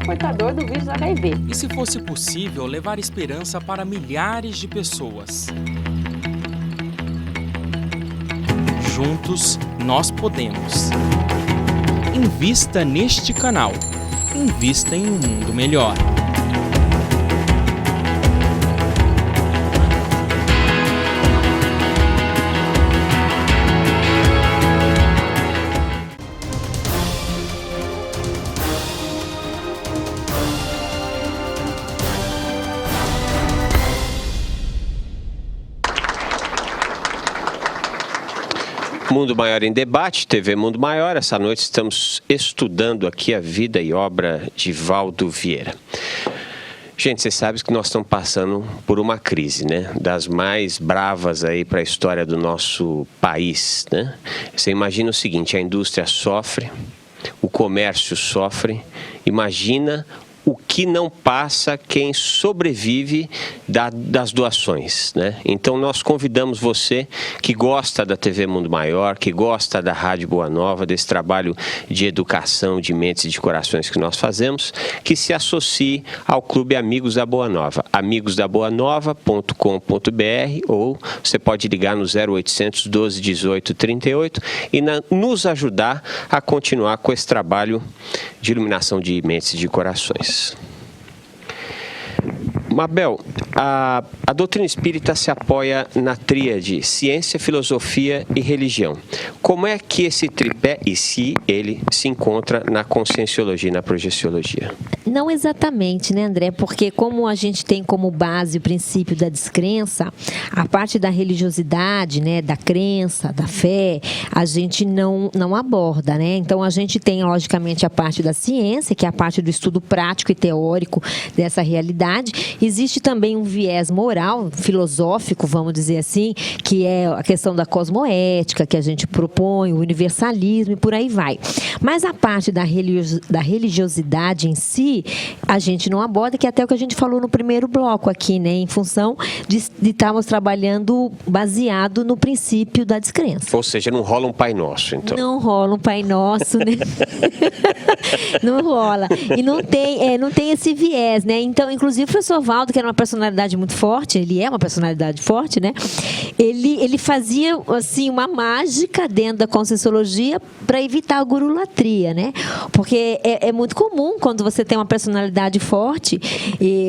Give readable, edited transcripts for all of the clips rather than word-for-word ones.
portador do vírus HIV. E se fosse possível levar esperança para milhares de pessoas? Juntos, nós podemos. Invista neste canal. Invista em um mundo melhor. Mundo Maior em Debate, TV Mundo Maior. Essa noite estamos estudando aqui a vida e obra de Valdo Vieira. Gente, vocês sabem que nós estamos passando por uma crise, né? Das mais bravas aí para a história do nosso país, né? Você imagina o seguinte, a indústria sofre, o comércio sofre, imagina o que não passa quem sobrevive das doações, né? Então nós convidamos você que gosta da TV Mundo Maior, que gosta da Rádio Boa Nova, desse trabalho de educação de mentes e de corações que nós fazemos, que se associe ao Clube Amigos da Boa Nova, amigosdaboanova.com.br, ou você pode ligar no 0800 12 18 38 e nos ajudar a continuar com esse trabalho de iluminação de mentes e de corações. Mabel, a doutrina espírita se apoia na tríade ciência, filosofia e religião. Como é que esse tripé, e se ele se encontra na conscienciologia e na projeciologia? Não exatamente, né, André? Porque como a gente tem como base o princípio da descrença, a parte da religiosidade, né, da crença, da fé, a gente não aborda, né? Então, a gente tem, logicamente, a parte da ciência, que é a parte do estudo prático e teórico dessa realidade. Existe também um viés moral, filosófico, vamos dizer assim, que é a questão da cosmoética, que a gente propõe, o universalismo e por aí vai. Mas a parte da religiosidade em si, a gente não aborda, que é até o que a gente falou no primeiro bloco aqui, né? Em função de estarmos trabalhando baseado no princípio da descrença. Ou seja, não rola um Pai Nosso, então. Não rola um Pai Nosso, né? Não rola. E não tem esse viés, né? Então, inclusive, o professor Valdo, que era uma personalidade muito forte, ele é uma personalidade forte, né? Ele fazia, assim, uma mágica dentro da Conscienciologia para evitar a gurulatria, né? Porque é muito comum, quando você tem uma personalidade forte,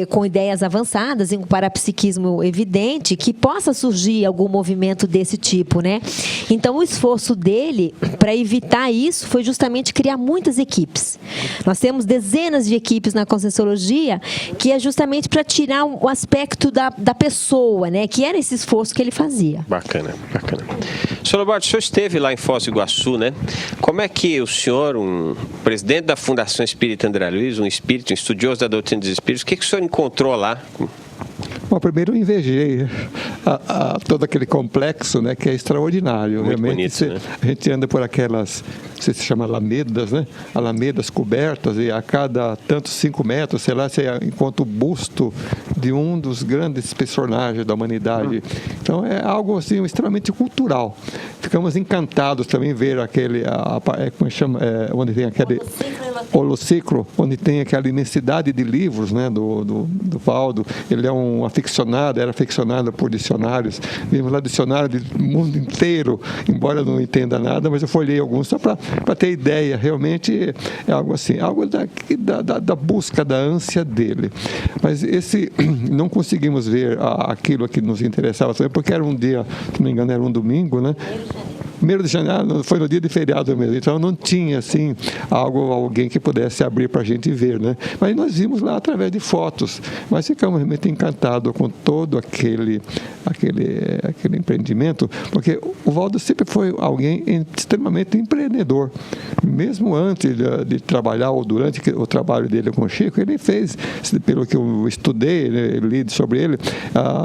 com ideias avançadas, e um parapsiquismo evidente, que possa surgir algum movimento desse tipo, né? Então, o esforço dele para evitar isso foi justamente criar muitas equipes. Nós temos dezenas de equipes na Conscienciologia, que é justamente para tirar o aspecto da pessoa, né? Que era esse esforço que ele fazia. Bacana, bacana. Senhor Lobato, o senhor esteve lá em Foz do Iguaçu, né? Como é que o senhor, um presidente da Fundação Espírita André Luiz, um espírito, um estudioso da doutrina dos espíritos, o que o senhor encontrou lá? Bom, primeiro eu invejei todo aquele complexo, né, que é extraordinário. Muito realmente bonito, né? A gente anda por aquelas, se chama alamedas, né? Alamedas cobertas, e a cada tantos 5 metros, sei lá, você encontra o busto de um dos grandes personagens da humanidade. Então é algo assim extremamente cultural. Ficamos encantados também ver aquele, como chama, onde tem aquele holociclo, onde tem aquela imensidade de livros, né, do Valdo. Ele é era aficionado por dicionários. Vimos lá dicionário do mundo inteiro, embora eu não entenda nada, mas eu folhei alguns só para ter ideia. Realmente é algo assim, algo da busca, da ânsia dele. Mas não conseguimos ver aquilo que nos interessava também, porque era um dia, se não me engano, era um domingo, né? 1º de janeiro foi no dia de feriado mesmo, então não tinha assim alguém que pudesse abrir para a gente ver, né? Mas nós vimos lá através de fotos, mas ficamos realmente encantados com todo aquele empreendimento, porque o Valdo sempre foi alguém extremamente empreendedor. Mesmo antes de trabalhar ou durante o trabalho dele com o Chico, ele fez, pelo que eu estudei, né, li sobre ele,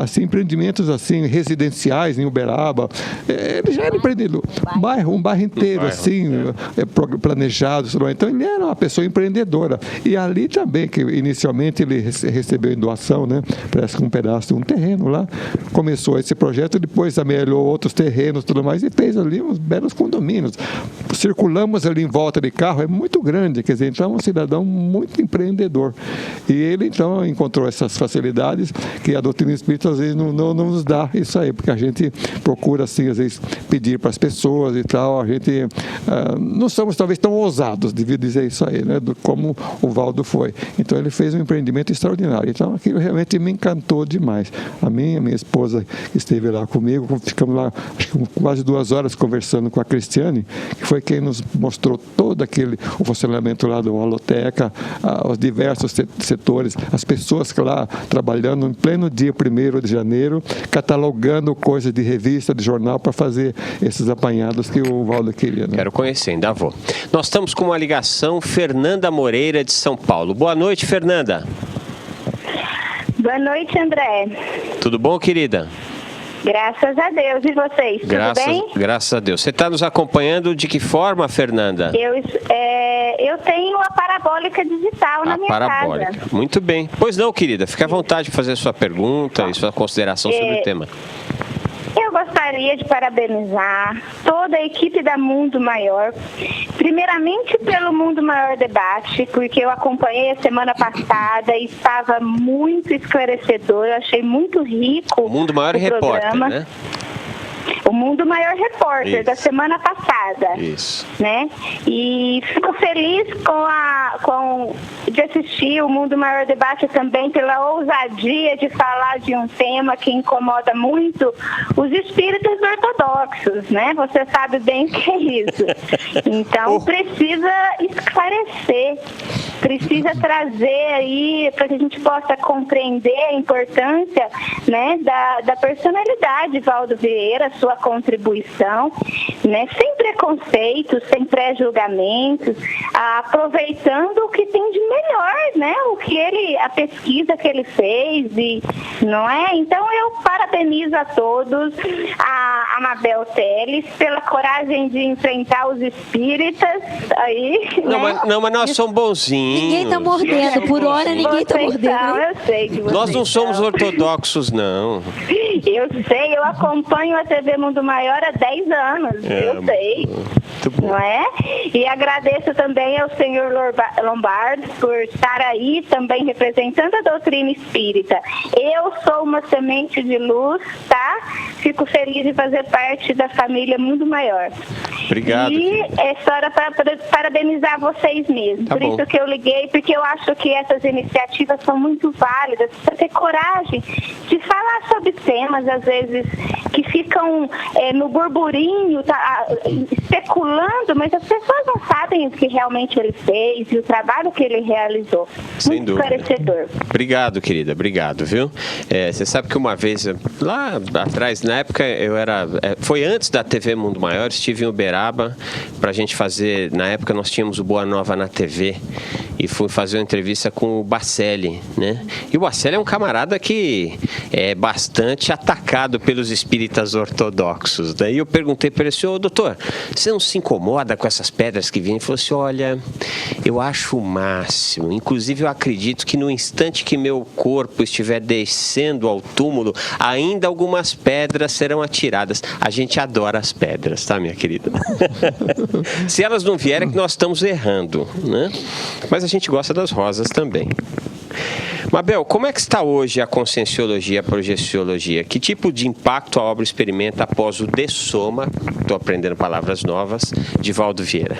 assim, empreendimentos assim, residenciais em Uberaba. Ele já era empreendedor. um bairro inteiro, assim, planejado. Então, ele era uma pessoa empreendedora. E ali também, que inicialmente ele recebeu em doação, né? Parece que um pedaço de um terreno lá. Começou esse projeto, depois amelhou outros terrenos e tudo mais, e fez ali uns belos condomínios. Circulamos ali em volta de carro, é muito grande, quer dizer, então é um cidadão muito empreendedor. E ele, então, encontrou essas facilidades que a doutrina espírita, às vezes, não nos dá isso aí, porque a gente procura, assim, às vezes, pedir para as pessoas e tal, a gente não somos, talvez, tão ousados, devia dizer isso aí, né, como o Valdo foi. Então, ele fez um empreendimento extraordinário. Então, aquilo realmente me encantou demais. A minha esposa esteve lá comigo, ficamos lá, acho que quase 2 horas conversando com a Cristiane, que foi quem nos mostrou todo o funcionamento lá do Holoteca, os diversos setores, as pessoas que lá trabalhando em pleno dia 1º de janeiro, catalogando coisas de revista, de jornal, para fazer esses apanhados que o Valdo queria. Né? Quero conhecer, ainda vou. Nós estamos com uma ligação, Fernanda Moreira, de São Paulo. Boa noite, Fernanda. Boa noite, André. Tudo bom, querida? Graças a Deus. E vocês, tudo bem? Graças a Deus. Você está nos acompanhando de que forma, Fernanda? Eu tenho a parabólica digital na minha casa. Muito bem. Pois não, querida. Fique à vontade de fazer sua pergunta e sua consideração sobre o tema. Eu gostaria de parabenizar toda a equipe da Mundo Maior, primeiramente pelo Mundo Maior Debate, porque eu acompanhei a semana passada e estava muito esclarecedor, eu achei muito rico o Mundo Maior Repórter, né? O Mundo Maior Repórter, da semana passada. Isso. Né? E fico feliz de assistir o Mundo Maior Debate também pela ousadia de falar de um tema que incomoda muito os espíritas ortodoxos, né? Você sabe bem o que é isso. Então, precisa esclarecer, precisa trazer aí para que a gente possa compreender a importância, né, da personalidade Valdo Vieira, sua contribuição, né, sem preconceitos, sem pré-julgamentos, aproveitando o que tem de melhor, né, a pesquisa que ele fez, não é? Então eu parabenizo a todos, a Mabel Teles, pela coragem de enfrentar os espíritas aí. Não, mas nós somos bonzinhos. Ninguém está mordendo, por hora ninguém está mordendo. Eu sei que nós não somos ortodoxos, não. Eu sei, eu acompanho a TV Mundo Maior há 10 anos, eu sei, não é? E agradeço também ao senhor Lombardo por estar aí também representando a doutrina espírita. Eu sou uma semente de luz, tá? Fico feliz de fazer parte da família Mundo Maior. Obrigado. E é só para parabenizar vocês mesmos. Por isso que eu liguei, porque eu acho que essas iniciativas são muito válidas, para ter coragem de falar sobre temas, às vezes, que ficam no burburinho, especulando, mas as pessoas não sabem o que realmente ele fez e o trabalho que ele realizou. Sem muito dúvida. esclarecedor. Obrigado, querida. Obrigado, viu? Você sabe que uma vez, lá atrás, na época, foi antes da TV Mundo Maior, estive em Uberaba para a gente fazer, na época nós tínhamos o Boa Nova na TV e fui fazer uma entrevista com o Bacelli, né? E o Bacelli é um camarada que é bastante atacado pelos espíritas ortodoxos. Daí eu perguntei para ele, senhor, doutor, você não se incomoda com essas pedras que vêm? Ele falou assim, olha, eu acho o máximo. Inclusive eu acredito que no instante que meu corpo estiver descendo ao túmulo, ainda algumas pedras serão atiradas. A gente adora as pedras, tá, minha querida? Se elas não vierem, é que nós estamos errando, né? Mas a gente gosta das rosas também. Mabel, como é que está hoje a conscienciologia, a projeciologia? Que tipo de impacto a obra experimenta após o dessoma, estou aprendendo palavras novas, de Valdo Vieira?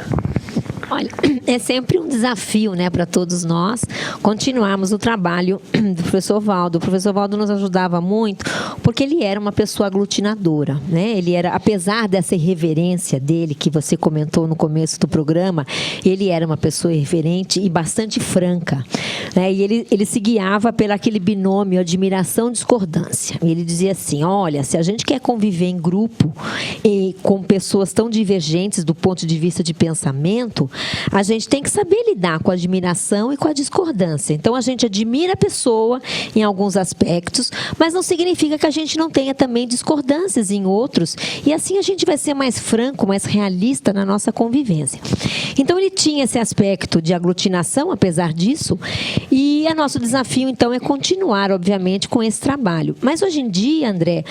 Olha, é sempre um desafio, né, para todos nós continuarmos o trabalho do professor Valdo. O professor Valdo nos ajudava muito porque ele era uma pessoa aglutinadora, né? Ele era, apesar dessa irreverência dele que você comentou no começo do programa, ele era uma pessoa irreverente e bastante franca, né? E ele se guiava pelo aquele binômio admiração-discordância. Ele dizia assim, olha, se a gente quer conviver em grupo e com pessoas tão divergentes do ponto de vista de pensamento, a gente tem que saber lidar com a admiração e com a discordância. Então, a gente admira a pessoa em alguns aspectos, mas não significa que a gente não tenha também discordâncias em outros, e assim a gente vai ser mais franco, mais realista na nossa convivência. Então, ele tinha esse aspecto de aglutinação, apesar disso, e o nosso desafio, então, é continuar, obviamente, com esse trabalho. Mas, hoje em dia, André,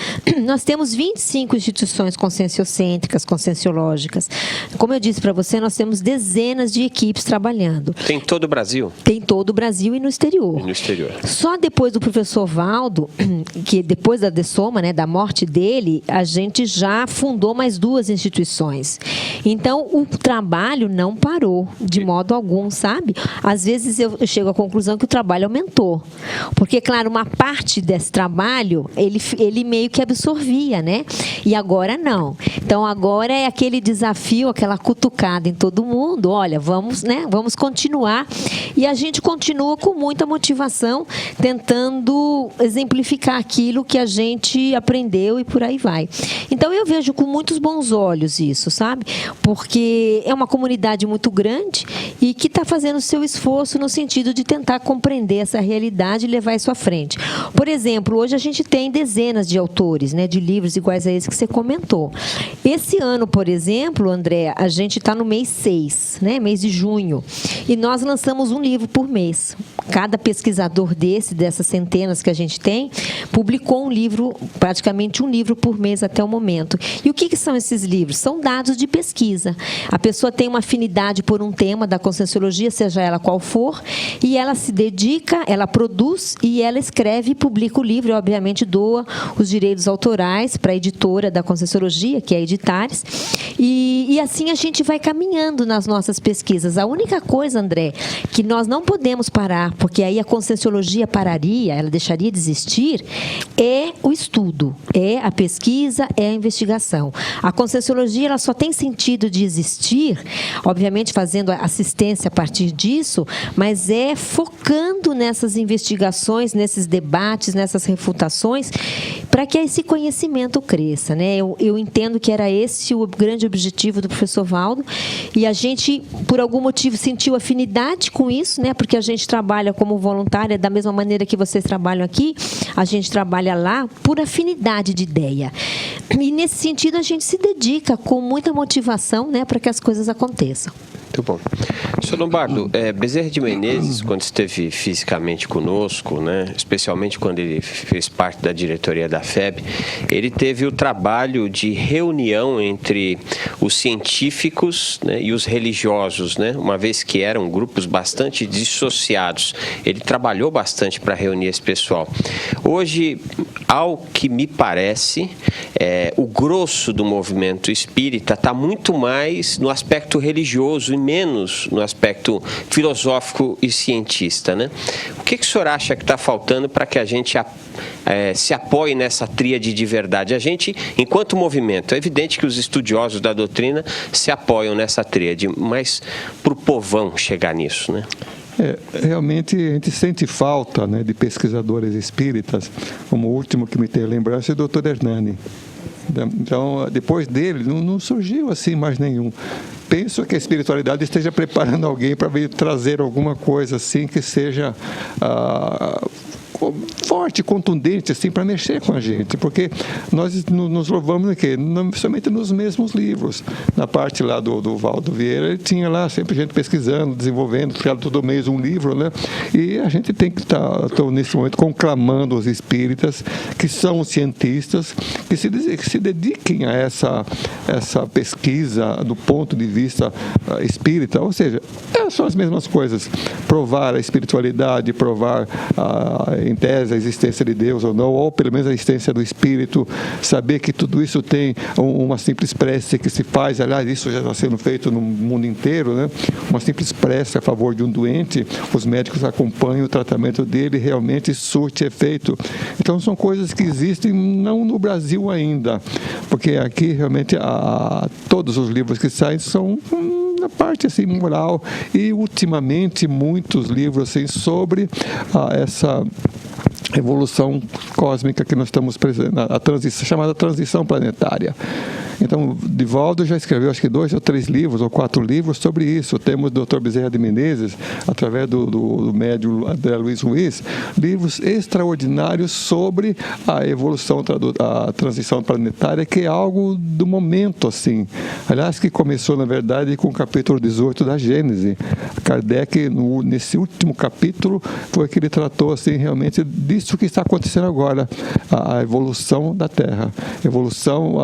nós temos 25 instituições conscienciocêntricas, conscienciológicas. Como eu disse para você, nós temos dezenas de equipes trabalhando. Tem todo o Brasil? Tem todo o Brasil e no exterior. E no exterior. Só depois do professor Valdo, que depois da Dessoma, né, da morte dele, a gente já fundou mais 2 instituições. Então, o trabalho não parou de modo algum, sabe? Às vezes eu chego à conclusão que o trabalho aumentou. Porque, claro, uma parte desse trabalho, ele meio que absorvia, né? E agora não. Então, agora é aquele desafio, aquela cutucada em todo mundo. Olha, vamos continuar. E a gente continua com muita motivação, tentando exemplificar aquilo que a gente aprendeu e por aí vai. Então, eu vejo com muitos bons olhos isso, sabe? Porque é uma comunidade muito grande e que está fazendo o seu esforço no sentido de tentar compreender essa realidade e levar isso à frente. Por exemplo, hoje a gente tem dezenas de autores, né, de livros iguais a esse que você comentou. Esse ano, por exemplo, André, a gente está no mês 6, né, mês de junho, e nós lançamos um livro por mês. Cada pesquisador dessas centenas que a gente tem, publicou um livro, praticamente um livro por mês até o momento. E o que são esses livros? São dados de pesquisa. A pessoa tem uma afinidade por um tema da Conscienciologia, seja ela qual for, e ela se dedica, ela produz e ela escreve e publica o livro, e obviamente doa os direitos autorais para a editora da Conscienciologia, que é a Editares, e assim a gente vai caminhando nas nossas pesquisas. A única coisa, André, que nós não podemos parar, porque aí a Conscienciologia pararia, ela deixaria de existir, é o estudo, é a pesquisa, é a investigação. A Conscienciologia, ela só tem sentido de existir, obviamente fazendo assistência a partir disso, mas é focando nessas investigações, nesses debates, nessas refutações, para que esse conhecimento cresça, né? Eu entendo que era esse o grande objetivo do professor Valdo, e a gente, por algum motivo, sentiu afinidade com isso, né? Porque a gente trabalha como voluntária da mesma maneira que vocês trabalham aqui, a gente trabalha lá por afinidade de ideia. E, nesse sentido, a gente se dedica com muita motivação, né, para que as coisas aconteçam. Muito bom. Sr. Lombardo, Bezerra de Menezes, quando esteve fisicamente conosco, né, especialmente quando ele fez parte da diretoria da FEB, ele teve o trabalho de reunião entre os científicos, né, e os religiosos, né, uma vez que eram grupos bastante dissociados. Ele trabalhou bastante para reunir esse pessoal. Hoje, ao que me parece, o grosso do movimento espírita está muito mais no aspecto religioso e menos no aspecto filosófico e cientista, né? O que o senhor acha que está faltando para que a gente se apoie nessa tríade de verdade? A gente, enquanto movimento, é evidente que os estudiosos da doutrina se apoiam nessa tríade, mas para o povão chegar nisso, né? Realmente a gente sente falta, né, de pesquisadores espíritas, como o último que me tem lembrança é o Dr. Hernani. Então, depois dele, não surgiu assim mais nenhum. Penso que a espiritualidade esteja preparando alguém para vir trazer alguma coisa assim que seja forte, contundente, assim, para mexer com a gente, porque nós nos louvamos somente nos mesmos livros. Na parte lá do Valdo Vieira, ele tinha lá sempre gente pesquisando, desenvolvendo, todo mês um livro, né? E a gente tem que estar nesse momento conclamando os espíritas, que são cientistas, que se dediquem a essa pesquisa do ponto de vista espírita, ou seja, são as mesmas coisas, provar a espiritualidade, provar em tese a existência de Deus ou não, ou pelo menos a existência do Espírito, saber que tudo isso tem uma simples prece que se faz, aliás, isso já está sendo feito no mundo inteiro, né? Uma simples prece a favor de um doente, os médicos acompanham o tratamento dele, realmente surte efeito. Então são coisas que existem não no Brasil ainda, porque aqui realmente todos os livros que saem são na parte assim moral, e ultimamente muitos livros assim sobre essa evolução cósmica que nós estamos presentes, a transição, chamada transição planetária. Então, Divaldo já escreveu, acho que 2 ou 3 livros, ou 4 livros sobre isso. Temos o Dr. Bezerra de Menezes, através do médium André Luiz Ruiz, livros extraordinários sobre a evolução, a transição planetária, que é algo do momento, assim. Aliás, que começou, na verdade, com o capítulo 18 da Gênese. Kardec, nesse último capítulo, foi que ele tratou, assim, realmente disso que está acontecendo agora, a evolução da Terra. Evolução,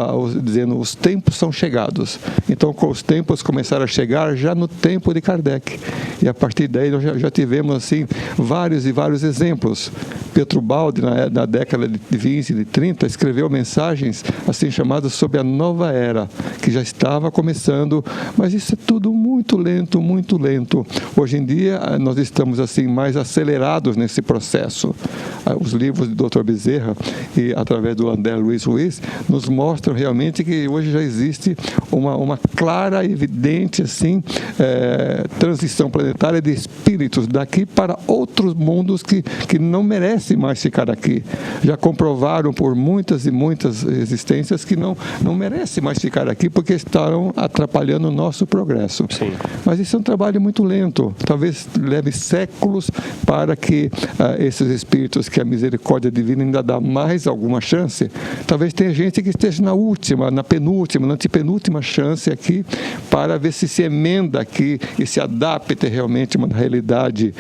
dizendo, os tempos são chegados. Então, os tempos começaram a chegar já no tempo de Kardec. E a partir daí, nós já tivemos, assim, vários e vários exemplos. Pietro Baldi, na década de 20 e de 30, escreveu mensagens, assim, chamadas sobre a nova era, que já estava começando, mas isso é tudo muito lento, muito lento. Hoje em dia, nós estamos, assim, mais acelerados nesse processo. Os livros do Dr. Bezerra, e através do André Luiz Ruiz, nos mostram realmente que hoje já existe uma clara e evidente, assim, transição planetária de espíritos daqui para outros mundos que não merecem mais ficar aqui. Já comprovaram por muitas e muitas existências que não merecem mais ficar aqui porque estão atrapalhando o nosso progresso. Sim. Mas isso é um trabalho muito lento. Talvez leve séculos para que esses espíritos, que a misericórdia divina ainda dá mais alguma chance, talvez tenha gente que esteja na última, na penúltima, na antepenúltima chance aqui, para ver se emenda aqui e se adapta realmente a uma realidade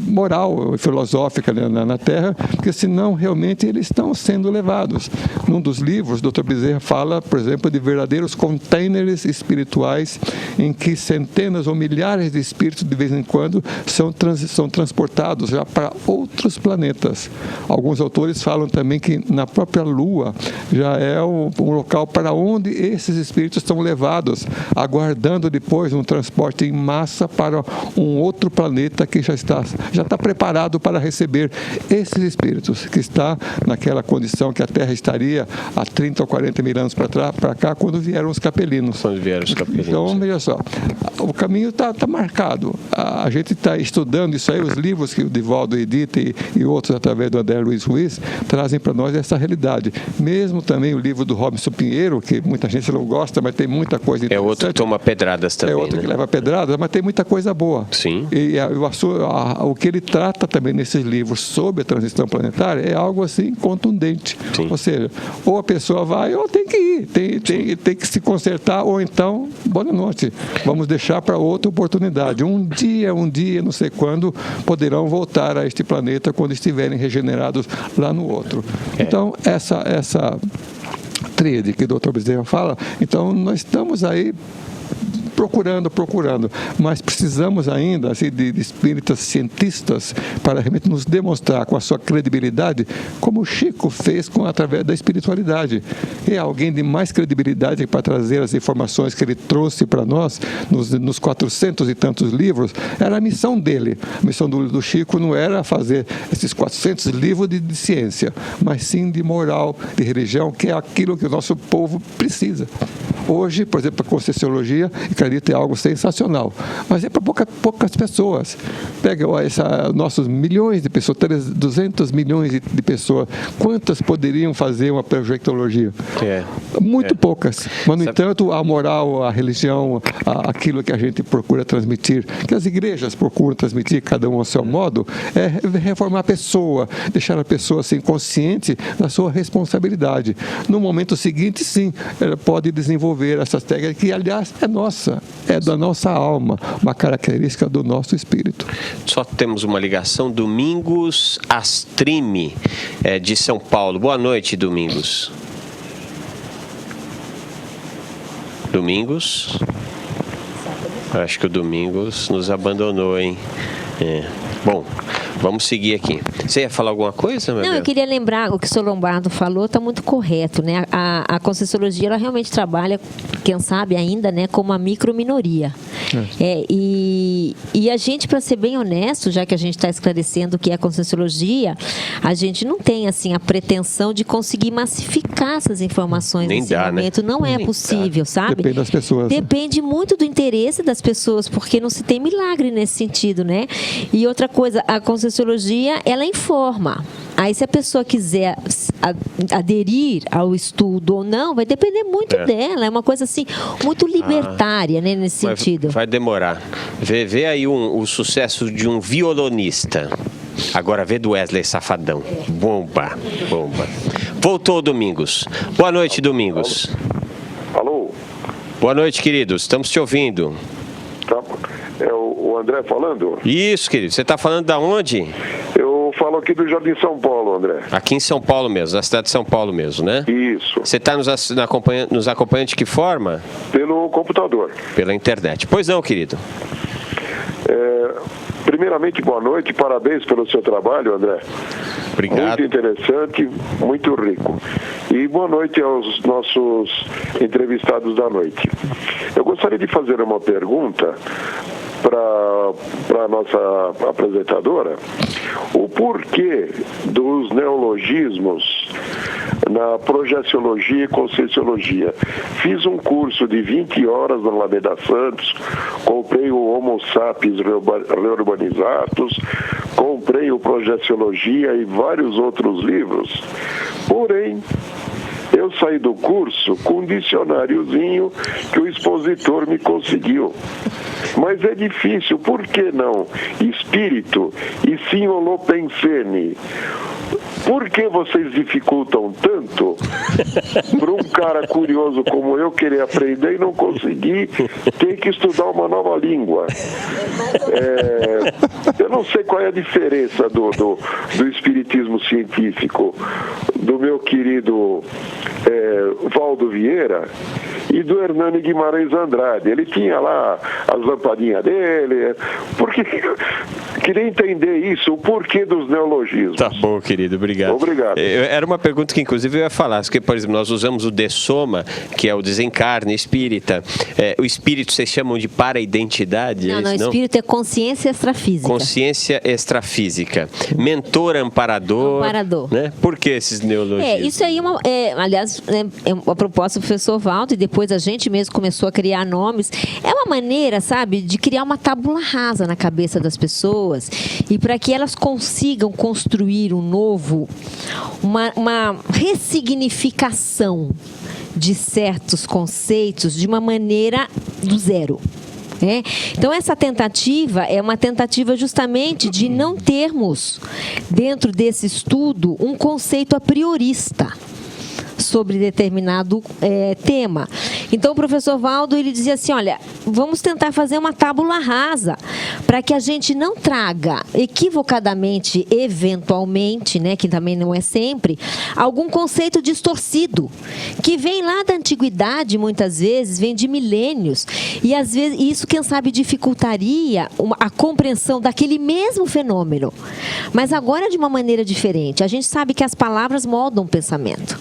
moral e filosófica na Terra, porque senão realmente eles estão sendo levados. Num dos livros, o Dr. Bezerra fala, por exemplo, de verdadeiros containers espirituais em que centenas ou milhares de espíritos de vez em quando são transportados já para outros planetas. Alguns autores falam também que na própria Lua já é um local para onde esses espíritos estão levados, aguardando depois um transporte em massa para um outro planeta que já está preparado para receber esses espíritos, que está naquela condição que a Terra estaria há 30 ou 40 mil anos para cá, quando vieram os capelinos. Então, veja só, o caminho está marcado. A gente está estudando isso aí, os livros que o Divaldo edita e outros, através do André Luiz Ruiz, trazem para nós essa realidade. Mesmo também o livro do Robson Pinheiro, que muita gente não gosta, mas tem muita coisa interessante. É outro que toma pedradas também. É outro que leva pedradas, mas tem muita coisa boa. Sim. E o que ele trata também nesses livros sobre a transição planetária é algo assim contundente. Sim. Ou seja, ou a pessoa vai ou tem que ir, tem que se consertar, ou então, boa noite, vamos deixar para outra oportunidade. Um dia, não sei quando, poderão voltar a este planeta quando estiverem regenerados lá no outro. Então, essa tríade que o Dr. Bezerra fala, então nós estamos aí procurando, mas precisamos ainda assim, de espíritas cientistas para realmente nos demonstrar com a sua credibilidade, como o Chico fez através da espiritualidade. É alguém de mais credibilidade para trazer as informações que ele trouxe para nós nos 400 e tantos livros. Era a missão dele. A missão do Chico não era fazer esses 400 livros de ciência, mas sim de moral, de religião, que é aquilo que o nosso povo precisa. Hoje, por exemplo, a Conscienciologia, acredito, é algo sensacional, mas é para poucas pessoas. Pega nossos milhões de pessoas, 200 milhões de pessoas, quantas poderiam fazer uma projectologia? Muito poucas. Mas, no entanto, a moral, a religião, aquilo que a gente procura transmitir, que as igrejas procuram transmitir, cada um ao seu modo, é reformar a pessoa, deixar a pessoa assim, consciente da sua responsabilidade. No momento seguinte, sim, ela pode desenvolver essas técnicas que, aliás, é nossa, é da nossa alma, uma característica do nosso espírito. Só temos uma ligação. Domingos Astrime, de São Paulo. Boa noite, Domingos. Domingos? Acho que o Domingos nos abandonou, hein? Bom, vamos seguir aqui. Você ia falar alguma coisa, meu? Não, eu queria lembrar, o que o senhor Lombardo falou está muito correto, né? A Conscienciologia, ela realmente trabalha, quem sabe ainda, né, como uma microminoria. E a gente, para ser bem honesto, já que a gente está esclarecendo o que é a Conscienciologia, a gente não tem, assim, a pretensão de conseguir massificar essas informações nesse momento. Né? Não é possível, sabe? Depende das pessoas. Depende muito do interesse das pessoas, porque não se tem milagre nesse sentido, né? E outra coisa, a Conscienciologia, ela informa. Aí, se a pessoa quiser aderir ao estudo ou não, vai depender muito dela. É uma coisa assim, muito libertária, né, nesse sentido. Vai demorar. Vê aí o sucesso de um violonista. Agora vê do Wesley Safadão. Bomba. Voltou o Domingos. Boa noite, Domingos. Alô? Boa noite, queridos. Estamos te ouvindo. Tá. É o André falando? Isso, querido. Você está falando da onde? Eu falo aqui do Jardim São Paulo, André. Aqui em São Paulo mesmo, na cidade de São Paulo mesmo, né? Isso. Você está nos acompanhando de que forma? Pelo computador. Pela internet. Pois não, querido. Primeiramente, boa noite. Parabéns pelo seu trabalho, André. Obrigado. Muito interessante, muito rico. E boa noite aos nossos entrevistados da noite. Eu gostaria de fazer uma pergunta para a nossa apresentadora. O porquê dos neologismos na projeciologia e conscienciologia. Fiz um curso de 20 horas na Alameda Santos, comprei o Homo Sapiens Reurbanizados, comprei o Projeciologia e vários outros livros. Porém, eu saí do curso com um dicionáriozinho que o expositor me conseguiu. Mas é difícil, por que não espírito e sim holopensene? Por que vocês dificultam tanto para um cara curioso como eu querer aprender e não conseguir, ter que estudar uma nova língua? Eu não sei qual é a diferença do espiritismo científico do meu querido Valdo Vieira e do Hernani Guimarães Andrade. Ele tinha lá as lampadinhas dele. Porque queria entender isso, o porquê dos neologismos. Tá bom, querido, obrigado. Era uma pergunta que, inclusive, eu ia falar. Porque, por exemplo, nós usamos o dessoma, que é o desencarne espírita. O espírito vocês chamam de para-identidade? Não, espírito é consciência extrafísica. Consciência extrafísica. Mentor amparador. Né? Por que esses neologismos? Isso aí, aliás, é uma proposta do professor Valdo, e depois a gente mesmo começou a criar nomes. É uma maneira, sabe, de criar uma tábula rasa na cabeça das pessoas, e para que elas consigam construir um novo, uma ressignificação de certos conceitos de uma maneira do zero. Então, essa tentativa é uma tentativa justamente de não termos, dentro desse estudo, um conceito a priorista sobre determinado tema. Então, o professor Valdo, ele dizia assim, olha, vamos tentar fazer uma tábula rasa para que a gente não traga equivocadamente, eventualmente, né, que também não é sempre, algum conceito distorcido, que vem lá da antiguidade, muitas vezes, vem de milênios, e às vezes isso, quem sabe, dificultaria a compreensão daquele mesmo fenômeno. Mas agora de uma maneira diferente. A gente sabe que as palavras moldam o pensamento.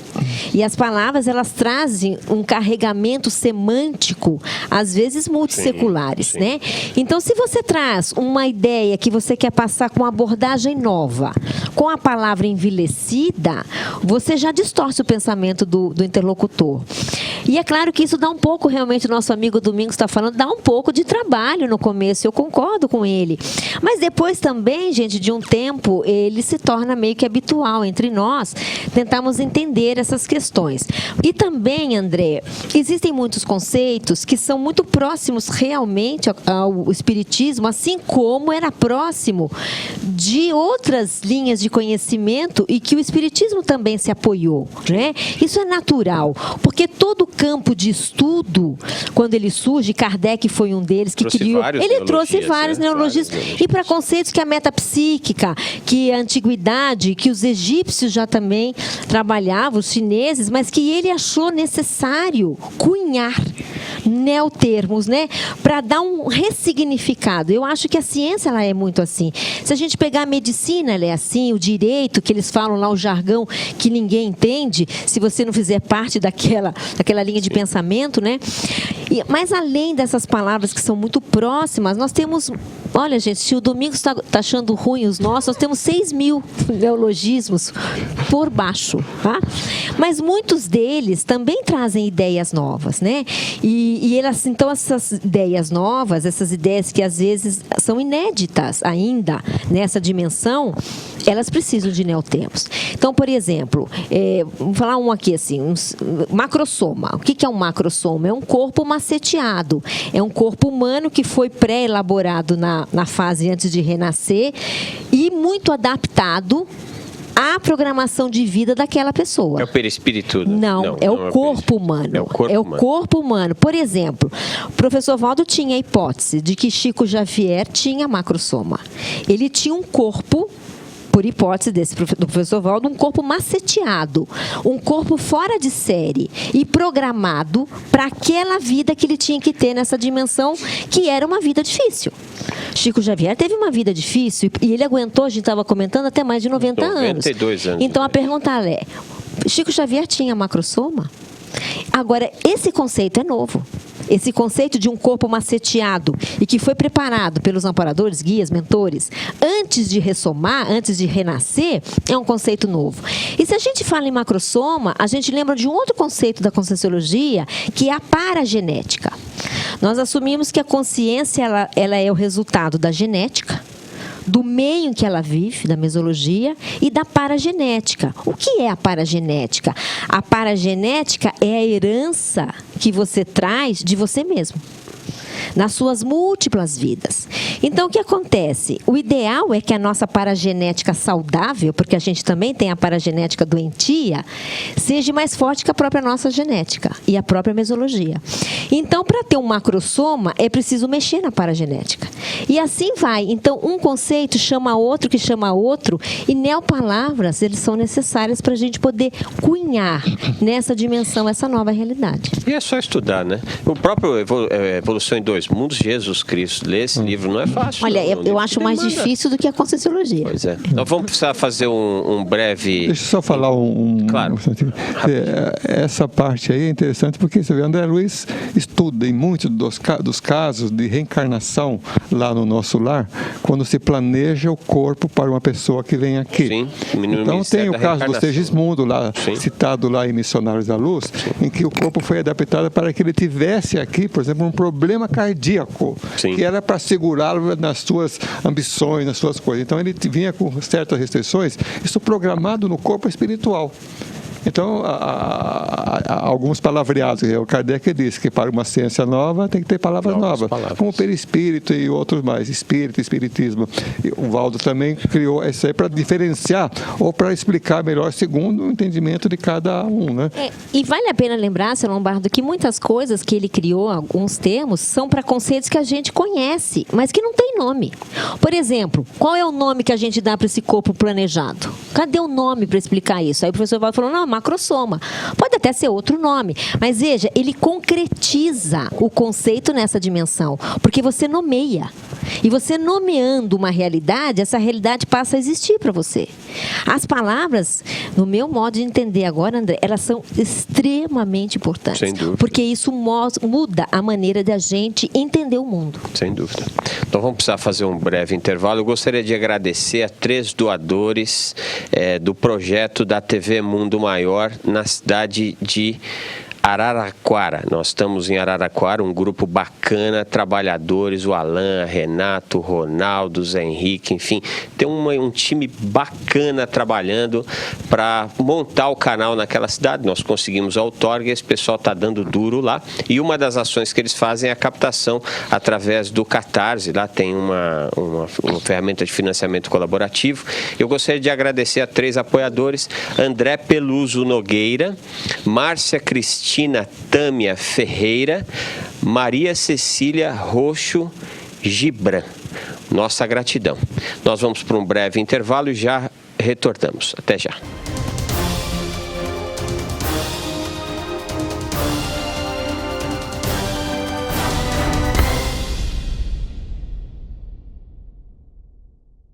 E as palavras, elas trazem um carregamento semântico, às vezes multisseculares, né? Então, se você traz uma ideia que você quer passar com uma abordagem nova, com a palavra envelhecida, você já distorce o pensamento do interlocutor. E é claro que isso dá um pouco, realmente, o nosso amigo Domingos está falando, dá um pouco de trabalho no começo, eu concordo com ele. Mas depois também, gente, de um tempo, ele se torna meio que habitual entre nós, tentamos entender essas questões. E também, André, existem muitos conceitos que são muito próximos realmente ao espiritismo, assim como era próximo de outras linhas de conhecimento e que o espiritismo também se apoiou, né? Isso é natural, porque todo campo de estudo, quando ele surge, Kardec foi um deles que criou, ele trouxe vários neologismos e preconceitos que a metapsíquica, que a antiguidade, que os egípcios já também trabalhavam, os chineses, mas que ele achou necessário cunhar neotermos, né, para dar um ressignificado. Eu acho que a ciência, ela é muito assim. Se a gente pegar a medicina, ela é assim, o direito, que eles falam lá, o jargão que ninguém entende, se você não fizer parte daquela linha de pensamento, né? Mas além dessas palavras que são muito próximas, nós temos, olha, gente, se o Domingos está achando ruim os nossos, nós temos 6.000 neologismos por baixo, tá? Mas muitos deles também trazem ideias novas, né? E elas, então, essas ideias novas, essas ideias que às vezes são inéditas ainda nessa dimensão, Elas precisam de neotermos. Então, por exemplo, vamos falar um aqui assim, macrossoma. O que é um macrossoma? É um corpo maceteado. É um corpo humano que foi pré-elaborado na fase antes de renascer e muito adaptado à programação de vida daquela pessoa. É o perispírito? Não, é o corpo humano. É o corpo humano. Por exemplo, o professor Valdo tinha a hipótese de que Chico Xavier tinha macrossoma. Ele tinha um corpo, por hipótese do professor Valdo, um corpo maceteado, um corpo fora de série e programado para aquela vida que ele tinha que ter nessa dimensão, que era uma vida difícil. Chico Xavier teve uma vida difícil e ele aguentou, a gente estava comentando, até mais de 92 anos. Então a pergunta é, Chico Xavier tinha macrossoma? Agora, esse conceito é novo. Esse conceito de um corpo maceteado e que foi preparado pelos amparadores, guias, mentores, antes de ressomar, antes de renascer, é um conceito novo. E se a gente fala em macrossoma, a gente lembra de um outro conceito da Conscienciologia, que é a paragenética. Nós assumimos que a consciência ela é o resultado da genética, do meio em que ela vive, da mesologia, e da paragenética. O que é a paragenética? A paragenética é a herança que você traz de você mesmo, nas suas múltiplas vidas. Então, o que acontece? O ideal é que a nossa paragenética saudável, porque a gente também tem a paragenética doentia, seja mais forte que a própria nossa genética e a própria mesologia. Então, para ter um macrossoma, é preciso mexer na paragenética. E assim vai. Então, um conceito chama outro, que chama outro, e neopalavras, eles são necessárias para a gente poder cunhar nessa dimensão essa nova realidade. E é só estudar, né? O próprio Evolução em Dois Mundos, Jesus Cristo, ler esse livro não é fácil. Olha, eu acho mais difícil do que a Conscienciologia. Pois é. Nós vamos precisar fazer um breve... Deixa eu só falar Claro. Essa parte aí é interessante porque você vê, André Luiz estuda em muitos dos casos de reencarnação lá no nosso lar, quando se planeja o corpo para uma pessoa que vem aqui. Sim, então tem o caso do Segismundo, lá, citado lá em Missionários da Luz, em que o corpo foi adaptado para que ele tivesse aqui, por exemplo, um problema cardíaco, que era para segurá-lo nas suas ambições, nas suas coisas. Então ele vinha com certas restrições, isso programado no corpo espiritual. Então, alguns palavreados, o Kardec disse que para uma ciência nova tem que ter palavras novas, como perispírito e outros mais, espírito, espiritismo. E o Valdo também criou isso aí para diferenciar ou para explicar melhor segundo o entendimento de cada um, né? E vale a pena lembrar, seu Lombardo, que muitas coisas que ele criou, alguns termos, são para conceitos que a gente conhece, mas que não tem nome. Por exemplo, qual é o nome que a gente dá para esse corpo planejado? Cadê o nome para explicar isso? Aí o professor Valdo falou, não, macrossoma. Pode até ser outro nome, mas veja, ele concretiza o conceito nessa dimensão, porque você nomeia. E você nomeando uma realidade, essa realidade passa a existir para você. As palavras, no meu modo de entender agora, André, elas são extremamente importantes. Sem dúvida. Porque isso muda a maneira de a gente entender o mundo. Sem dúvida. Então vamos precisar fazer um breve intervalo. Eu gostaria de agradecer a 3 doadores do projeto da TV Mundo Maior na cidade de Araraquara. Nós estamos em Araraquara, um grupo bacana, trabalhadores, o Alan, Renato, Ronaldo, Zé Henrique, enfim, tem um time bacana trabalhando para montar o canal naquela cidade. Nós conseguimos a outorga e esse pessoal está dando duro lá. E uma das ações que eles fazem é a captação através do Catarse. Lá tem uma ferramenta de financiamento colaborativo. Eu gostaria de agradecer a 3 apoiadores: André Peluso Nogueira, Márcia Cristina Tâmia Ferreira, Maria Cecília Roxo Gibran. Nossa gratidão. Nós vamos para um breve intervalo e já retornamos. Até já.